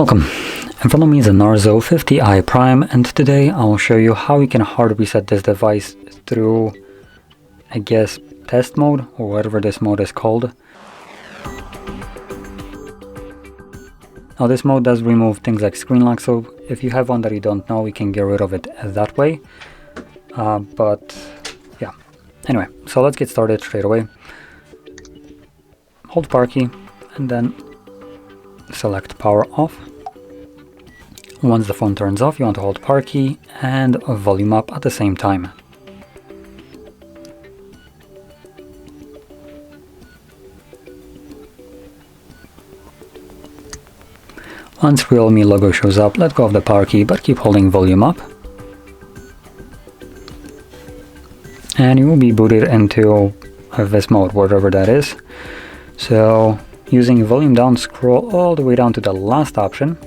Welcome. In front of me is a Narzo 50i Prime, and today I'll show you how you can hard reset this device through, I guess, test mode, or whatever this mode is called. Now this mode does remove things like screen lock, so if you have one that you don't know, you can get rid of it that way. But yeah, anyway, so let's get started straight away. Hold power key and then select power off. Once the phone turns off, you want to hold power key and volume up at the same time. Once REALME logo shows up, let go of the power key but keep holding volume up. And you will be booted into this mode, whatever that is. So using volume down, scroll all the way down to the last option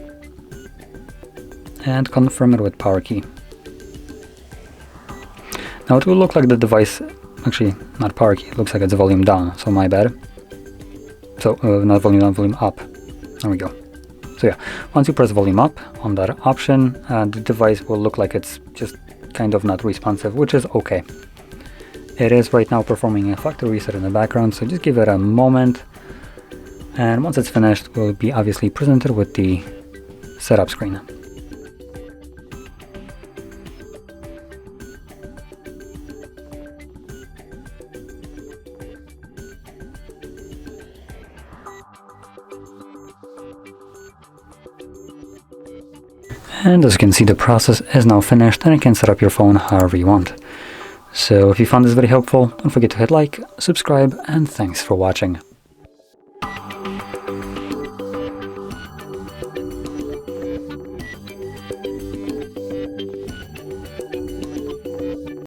and confirm it with power key. Now it will look like the device, actually not power key, it looks like it's volume down, so my bad. So not volume down, volume up. There we go. So yeah, once you press volume up on that option, the device will look like it's just kind of not responsive, which is okay. It is right now performing a factory reset in the background, so just give it a moment. And once it's finished, we'll be obviously presented with the setup screen. And as you can see, the process is now finished and you can set up your phone however you want. So if you found this very helpful, don't forget to hit like, subscribe, and thanks for watching.